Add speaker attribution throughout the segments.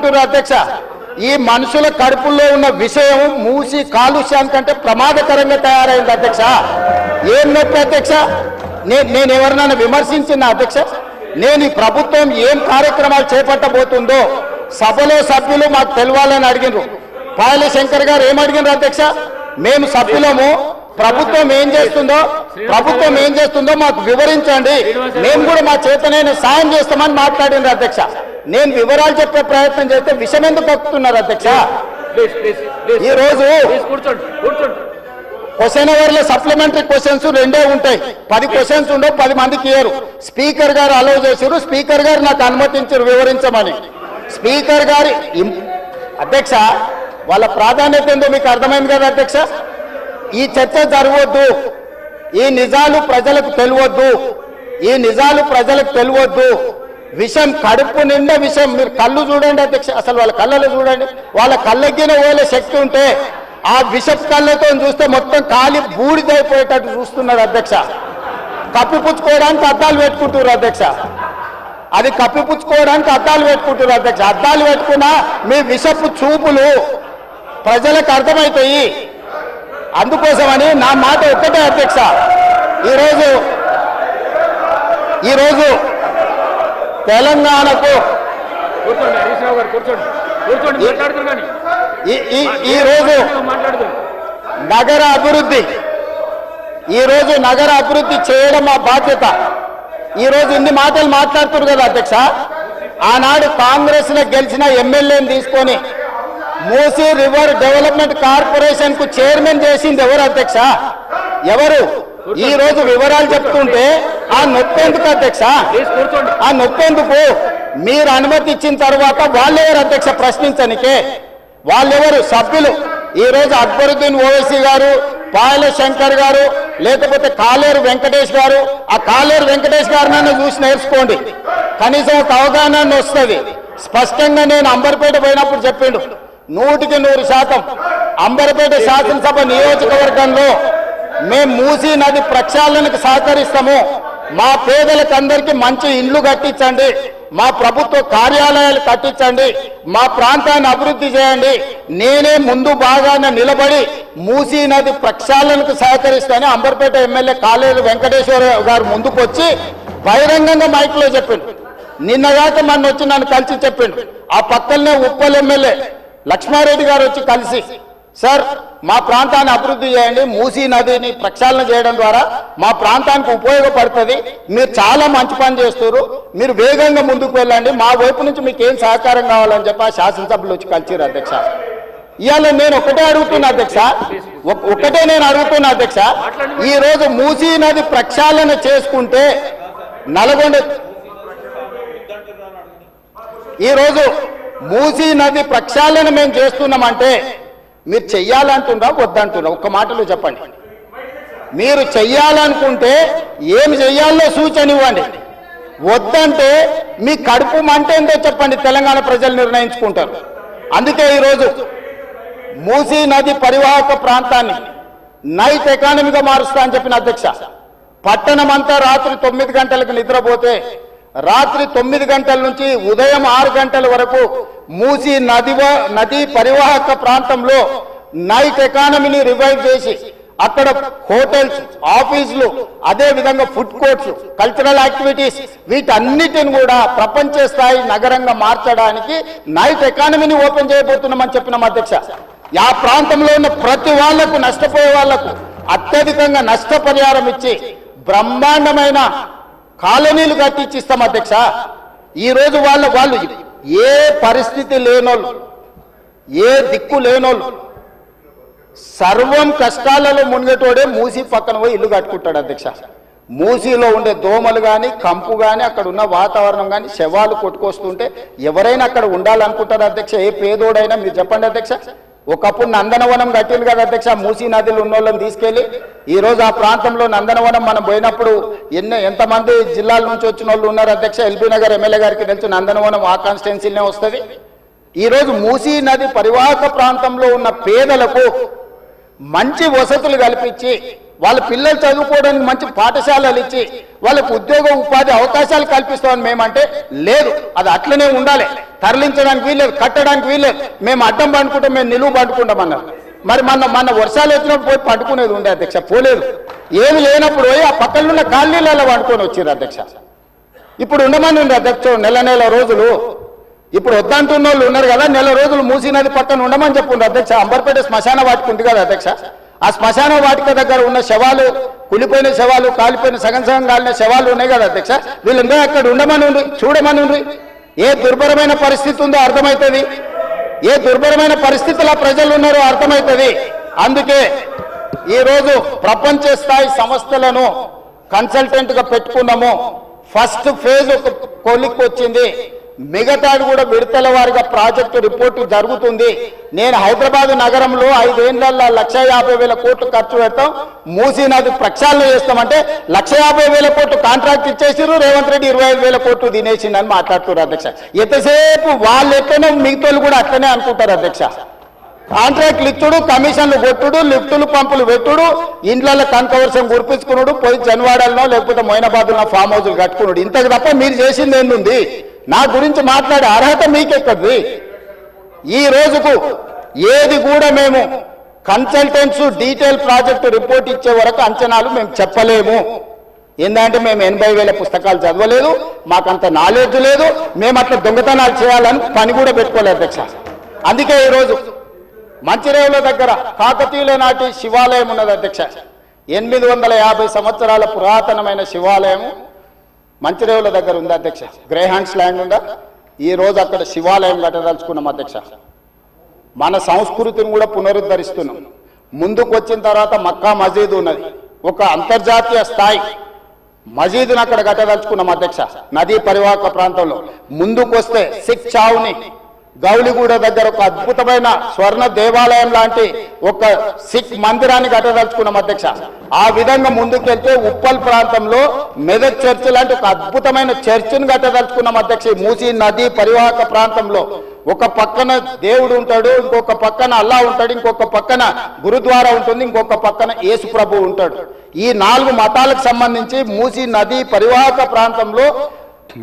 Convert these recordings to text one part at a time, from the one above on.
Speaker 1: అంటున్నారు అధ్యక్ష. ఈ మనుషుల కడుపుల్లో ఉన్న విషయం మూసి కాలుష్యానికంటే ప్రమాదకరంగా తయారైంది అధ్యక్ష. ఏం నొప్పి అధ్యక్ష? నేను ఎవరినైనా విమర్శించిన అధ్యక్ష? నేను ఈ ప్రభుత్వం ఏం కార్యక్రమాలు చేపట్టబోతుందో సభలో సభ్యులు మాకు తెలవాలని అడిగినారు. పాయల శంకర్ గారు ఏమడిగినారు అధ్యక్ష? మేము సభ్యులము, ప్రభుత్వం ఏం చేస్తుందో మాకు వివరించండి, మేము కూడా మా చేతనైన సాయం చేస్తామని మాట్లాడినారు అధ్యక్ష. నేను వివరాలు చెప్పే ప్రయత్నం చేస్తే విషయం ఎందుకు కక్కుతున్నారు అధ్యక్ష? ఈ రోజు క్వశ్చన్ అవర్లో సప్లిమెంటరీ క్వశ్చన్స్ 2 ఉంటాయి. 10 క్వశ్చన్స్ ఉండవు, 10 మందికి ఇయ్యరు. స్పీకర్ గారు అలౌ చేశారు, స్పీకర్ గారు నాకు అనుమతించారు వివరించమని. స్పీకర్ గారి అధ్యక్ష వాళ్ళ ప్రాధాన్యత ఏందో మీకు అర్థమైంది కదా అధ్యక్ష. ఈ చర్చ జరగవద్దు, ఈ నిజాలు ప్రజలకు తెలియవద్దు, విషయం కడుపు నిండా విషయం. మీరు కళ్ళు చూడండి అధ్యక్ష, అసలు వాళ్ళ కళ్ళలో చూడండి. వాళ్ళ కళ్ళగిన పోలే శక్తి ఉంటే ఆ విషపు కళ్ళతో చూస్తే మొత్తం కాలి బూడిదైపోయేటట్టు చూస్తున్నారు అధ్యక్ష. కప్పిపుచ్చుకోవడానికి అద్దాలు పెట్టుకుంటున్నారు అధ్యక్ష. అది కప్పిపుచ్చుకోవడానికి అద్దాలు పెట్టుకుంటున్నారు అధ్యక్ష. అద్దాలు పెట్టుకున్నా మీ విషపు చూపులు ప్రజలకు అర్థమవుతాయి. అందుకోసమని నా మాట ఒక్కటే అధ్యక్ష, ఈరోజు తెలంగాణకు ఈరోజు నగర అభివృద్ధి చేయడం మా బాధ్యత. ఈరోజు ఇన్ని మాటలు మాట్లాడుతున్నారు కదా అధ్యక్ష. ఆనాడు కాంగ్రెస్ లో గెలిచిన ఎమ్మెల్యేని తీసుకొని మూసీ రివర్ డెవలప్మెంట్ కార్పొరేషన్ కు చైర్మన్ చేసింది ఎవరు అధ్యక్ష? ఎవరు? ఈ రోజు వివరాలు చెప్తుంటే ఆ నొప్పెందుకు అధ్యక్ష? ఆ నొప్పెందుకు? మీరు అనుమతి ఇచ్చిన తర్వాత వాళ్ళెవరు అధ్యక్ష ప్రశ్నించనికే? వాళ్ళెవరు సభ్యులు? ఈ రోజు అక్బరుద్దీన్ ఓవైసీ గారు, పాయల శంకర్ గారు, లేకపోతే కాలేరు వెంకటేష్ గారు. ఆ కాలేరు వెంకటేష్ గారినైనా చూసి నేర్చుకోండి, కనీసం ఒక అవగాహన వస్తుంది. స్పష్టంగా నేను అంబర్పేట పోయినప్పుడు చెప్పిండు, 100% అంబర్పేట శాసనసభ నియోజకవర్గంలో మేము మూసీ నది ప్రక్షాళనకు సహకరిస్తాము. మా పేదలకు అందరికీ మంచి ఇండ్లు కట్టించండి, మా ప్రభుత్వ కార్యాలయాలు కట్టించండి, మా ప్రాంతాన్ని అభివృద్ధి చేయండి. నేనే ముందు బాగానే నిలబడి మూసీ నది ప్రక్షాళనకు సహకరిస్తానని అంబర్పేట ఎమ్మెల్యే కాలేరు వెంకటేశ్వర గారు ముందుకు వచ్చి బహిరంగంగా మైక్లో చెప్పిండు. నిన్నగాక మొన్న వచ్చి నన్ను కలిసి చెప్పిండు. ఆ పక్కనే ఉప్పల్ ఎమ్మెల్యే లక్ష్మారెడ్డి గారు వచ్చి కలిసి, సార్ మా ప్రాంతాన్ని అభివృద్ధి చేయండి, మూసీ నదిని ప్రక్షాళన చేయడం ద్వారా మా ప్రాంతానికి ఉపయోగపడుతుంది, మీరు చాలా మంచి పని చేస్తారు, మీరు వేగంగా ముందుకు వెళ్ళండి, మా వైపు నుంచి మీకు ఏం సహకారం కావాలని చెప్పి ఆ శాసనసభ్యులు వచ్చి కలిసిరు అధ్యక్ష. ఇవాళ నేను ఒకటే అడుగుతున్నా అధ్యక్ష, ఈ రోజు మూసీ నది ప్రక్షాళన చేసుకుంటే ఈరోజు మూసీ నది ప్రక్షాళన మేము చేస్తున్నామంటే మీరు చెయ్యాలంటున్నా వద్దంటున్నా? ఒక్క మాటలో చెప్పండి. మీరు చెయ్యాలనుకుంటే ఏమి చెయ్యాలో సూచన ఇవ్వండి, వద్దంటే మీ కడుపు మంట ఏందో చెప్పండి, తెలంగాణ ప్రజలు నిర్ణయించుకుంటారు. అందుకే ఈరోజు మూసీ నది పరివాహక ప్రాంతాన్ని నైట్ ఎకానమీగా మారుస్తా అని చెప్పిన అధ్యక్ష. పట్టణం అంతా రాత్రి 9 గంటలకు నిద్రపోతే రాత్రి 9 గంటల నుంచి ఉదయం 6 గంటల వరకు మూసీ నది పరివాహక ప్రాంతంలో నైట్ ఎకానమీని రివైవ్ చేసి అక్కడ హోటల్స్, ఆఫీసులు, అదే విధంగా ఫుడ్ కోర్ట్స్, కల్చరల్ యాక్టివిటీస్ వీటన్నిటిని కూడా ప్రపంచ స్థాయి నగరంగా మార్చడానికి నైట్ ఎకానమీని ఓపెన్ చేయబోతున్నామని చెప్పినాం అధ్యక్ష. ఆ ప్రాంతంలో ఉన్న ప్రతి వాళ్లకు, నష్టపోయే వాళ్లకు అత్యధికంగా నష్టపరిహారం ఇచ్చి బ్రహ్మాండమైన కాలనీలు కట్టించిస్తాం అధ్యక్ష. ఈరోజు వాళ్ళు ఏ పరిస్థితి లేనోళ్ళు, ఏ దిక్కు లేనోళ్ళు, సర్వం కష్టాలలో మునిగేటోడే మూసీ పక్కన పోయి ఇల్లు కట్టుకుంటాడు అధ్యక్ష. మూసీలో ఉండే దోమలు కానీ, కంపు కానీ, అక్కడ ఉన్న వాతావరణం కానీ, శవాలు కొట్టుకొస్తుంటే ఎవరైనా అక్కడ ఉండాలనుకుంటారు అధ్యక్ష. ఏ పేదోడైనా మీరు చెప్పండి అధ్యక్ష. ఒకప్పుడు నందనవనం కట్టింది కదా అధ్యక్ష, మూసీ నదిలో ఉన్న వాళ్ళని తీసుకెళ్లి. ఈరోజు ఆ ప్రాంతంలో నందనవనం మనం పోయినప్పుడు ఎంతమంది జిల్లాల నుంచి వచ్చిన వాళ్ళు ఉన్నారు అధ్యక్ష. ఎల్బీ నగర్ ఎమ్మెల్యే గారికి తెలుసు, నందనవనం ఆ కాన్స్టిట్యున్సీనే వస్తుంది. ఈరోజు మూసీ నది పరివాహక ప్రాంతంలో ఉన్న పేదలకు మంచి వసతులు కల్పించి వాళ్ళ పిల్లలు చదువుకోవడానికి మంచి పాఠశాలలు ఇచ్చి వాళ్ళకు ఉద్యోగ ఉపాధి అవకాశాలు కల్పిస్తామని మేమంటే లేదు, అది అట్లనే ఉండాలి, తరలించడానికి వీల్లేదు, కట్టడానికి వీల్లేదు, మేము అడ్డం పండుకుంటాం, మేము నిలువు పండుకుంటామన్నారు. మరి మన వర్షాలు వచ్చినప్పుడు పోయి పండుకునేది ఉండే అధ్యక్ష, పోలేదు. ఏమి లేనప్పుడు పోయి ఆ పక్కనున్న కాలనీలలో పండుకొని వచ్చారు అధ్యక్ష. ఇప్పుడు ఉండమని ఉంది అధ్యక్ష నెల రోజులు. ఇప్పుడు వద్దంటున్న వాళ్ళు ఉన్నారు కదా, నెల రోజులు మూసీ నది పక్కన ఉండమని చెప్పుండ్రు అధ్యక్ష. అంబర్పేట శ్మశాన వాటిక ఉంది కదా అధ్యక్ష, ఆ శ్మశాన వాటిక దగ్గర ఉన్న శవాలు, కులిపోయిన శవాలు, కాలిపోయిన సగం కాలిన శవాలు ఉన్నాయి కదా అధ్యక్ష, వీళ్ళందరూ అక్కడ ఉండమని ఉంది, చూడమని ఉంది. ఏ దుర్భరమైన పరిస్థితి ఉందో అర్థమవుతుంది, ఏ దుర్భరమైన పరిస్థితుల్లో ప్రజలు ఉన్నారో అర్థమవుతుంది. అందుకే ఈరోజు ప్రపంచ స్థాయి సంస్థలను కన్సల్టెంట్గా పెట్టుకున్నాము. ఫస్ట్ ఫేజ్ ఒక కొలిక్కి వచ్చింది, మిగతాది కూడా విడతల వారిగా ప్రాజెక్టు రిపోర్టు జరుగుతుంది. నేను హైదరాబాద్ నగరంలో 5 ఏళ్లలో 1,50,000 కోట్లు ఖర్చు పెడతాం, మూసీ నది ప్రక్షాళన చేస్తామంటే 1,50,000 కోట్లు కాంట్రాక్ట్ ఇచ్చేసారు, రేవంత్ రెడ్డి 25,000 కోట్లు తినేసిండని మాట్లాడుతున్నారు అధ్యక్ష. ఎంతసేపు వాళ్ళు ఎట్లనో మిగతాలు కూడా అట్లనే అనుకుంటారు అధ్యక్ష. కాంట్రాక్ట్లు ఇచ్చుడు, కమిషన్లు కొట్టుడు, లిఫ్టులు పంపులు పెట్టుడు, ఇండ్లలో కనకవర్షం కురిపించుకున్నాడు, పోయి జన్వాడల్లో లేకపోతే మొయినాబాద్లో ఫామ్ హౌస్లు కట్టుకున్నాడు. ఇంతకు తప్ప మీరు చేసింది ఏంది? నా గురించి మాట్లాడే అర్హత మీకెక్కడిది? ఈ రోజుకు ఏది కూడా మేము కన్సల్టెంట్స్ డీటెయిల్ ప్రాజెక్టు రిపోర్ట్ ఇచ్చే వరకు అంచనాలు మేము చెప్పలేము. ఏంటంటే మేము 80,000 పుస్తకాలు చదవలేదు, మాకంత నాలెడ్జ్ లేదు, మేము అట్లా దొంగతనాలు చేయాలని పని కూడా పెట్టుకోలేదు అధ్యక్ష. అందుకే ఈరోజు మంచిరేవుల దగ్గర కాకతీయుల నాటి శివాలయం ఉన్నది అధ్యక్ష. 850 సంవత్సరాల పురాతనమైన శివాలయము మంచిరేవుల దగ్గర ఉంది అధ్యక్ష. గ్రేహాండ్స్ ల్యాండ్ ఉందా, ఈ రోజు అక్కడ శివాలయం కట్టదలుచుకున్నాం అధ్యక్ష. మన సంస్కృతిని కూడా పునరుద్ధరిస్తున్నాం. ముందుకు వచ్చిన తర్వాత మక్కా మసీదు ఉన్నది, ఒక అంతర్జాతీయ స్థాయి మసీదును అక్కడ కట్టదలుచుకున్నాం అధ్యక్ష. నదీ పరివాహక ప్రాంతంలో ముందుకు వస్తే సిక్ చావుని గౌలిగూడ దగ్గర ఒక అద్భుతమైన స్వర్ణ దేవాలయం లాంటి ఒక సిక్ మందిరాన్ని కట్టదలుచుకున్నాం అధ్యక్ష. ఆ విధంగా ముందుకెళ్తే ఉప్పల్ ప్రాంతంలో మెదక్ చర్చ్ లాంటి ఒక అద్భుతమైన చర్చిని కట్టదలుచుకున్నాం అధ్యక్ష. మూసీ నది పరివాహక ప్రాంతంలో ఒక పక్కన దేవుడు ఉంటాడు, ఇంకొక పక్కన అల్లా ఉంటాడు, ఇంకొక పక్కన గురుద్వారా ఉంటుంది, ఇంకొక పక్కన యేసు ప్రభు ఉంటాడు. ఈ 4 మతాలకు సంబంధించి మూసీ నది పరివాహక ప్రాంతంలో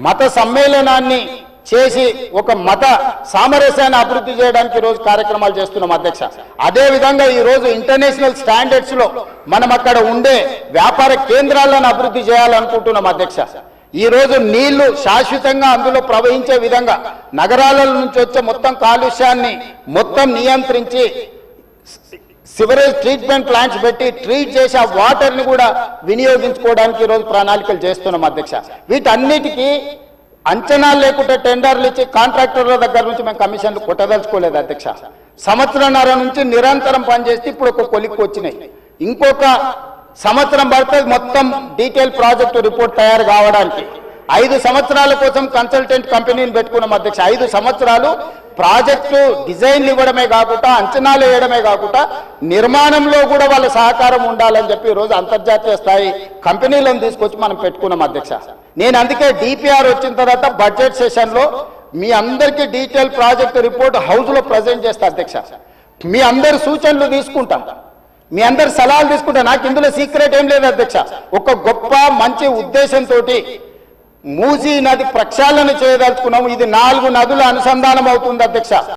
Speaker 1: మత సమ్మేళనాన్ని చేసి ఒక మత సామరస్యాన్ని అభివృద్ధి చేయడానికి ఈరోజు కార్యక్రమాలు చేస్తున్నాం అధ్యక్ష. అదే విధంగా ఈరోజు ఇంటర్నేషనల్ స్టాండర్డ్స్ లో మనం అక్కడ ఉండే వ్యాపార కేంద్రాలను అభివృద్ధి చేయాలనుకుంటున్నాం అధ్యక్ష. ఈ రోజు నీళ్లు శాశ్వతంగా అందులో ప్రవహించే విధంగా నగరాల నుంచి వచ్చే మొత్తం కాలుష్యాన్ని మొత్తం నియంత్రించి సివరేజ్ ట్రీట్మెంట్ ప్లాంట్స్ పెట్టి ట్రీట్ చేసి ఆ వాటర్ని కూడా వినియోగించుకోవడానికి ఈరోజు ప్రణాళికలు చేస్తున్నాం అధ్యక్ష. వీటన్నిటికీ అంచనాలు లేకుండా టెండర్లు ఇచ్చి కాంట్రాక్టర్ల దగ్గర నుంచి మేము కమిషన్లు కొట్టదలుచుకోలేదు అధ్యక్ష. సంవత్సరంన్నర నుంచి నిరంతరం పనిచేస్తే ఇప్పుడు ఒక కొలిక్కి వచ్చినాయి. ఇంకొక సంవత్సరం పడుతుంది మొత్తం డీటెయిల్ ప్రాజెక్టు రిపోర్ట్ తయారు కావడానికి. 5 సంవత్సరాల కోసం కన్సల్టెంట్ కంపెనీని పెట్టుకున్నాం అధ్యక్ష. 5 సంవత్సరాలు ప్రాజెక్టు డిజైన్లు ఇవ్వడమే కాకుండా, అంచనాలు వేయడమే కాకుండా, నిర్మాణంలో కూడా వాళ్ళ సహకారం ఉండాలని చెప్పి ఈరోజు అంతర్జాతీయ స్థాయి కంపెనీలను తీసుకొచ్చి మనం పెట్టుకున్నాం అధ్యక్ష. నేను అందుకే డిపిఆర్ వచ్చిన తర్వాత బడ్జెట్ సెషన్లో మీ అందరికీ డీటెయిల్ ప్రాజెక్టు రిపోర్ట్ హౌస్లో ప్రజెంట్ చేస్తా అధ్యక్ష. మీ అందరి సూచనలు తీసుకుంటా, మీ అందరి సలహాలు తీసుకుంటా. నాకు ఇందులో సీక్రెట్ ఏం లేదు అధ్యక్ష. ఒక గొప్ప మంచి ఉద్దేశంతో మూసీ నది ప్రక్షాళన చేయదలుచుకున్నాము. ఇది 4 నదుల అనుసంధానం అవుతుంది అధ్యక్ష.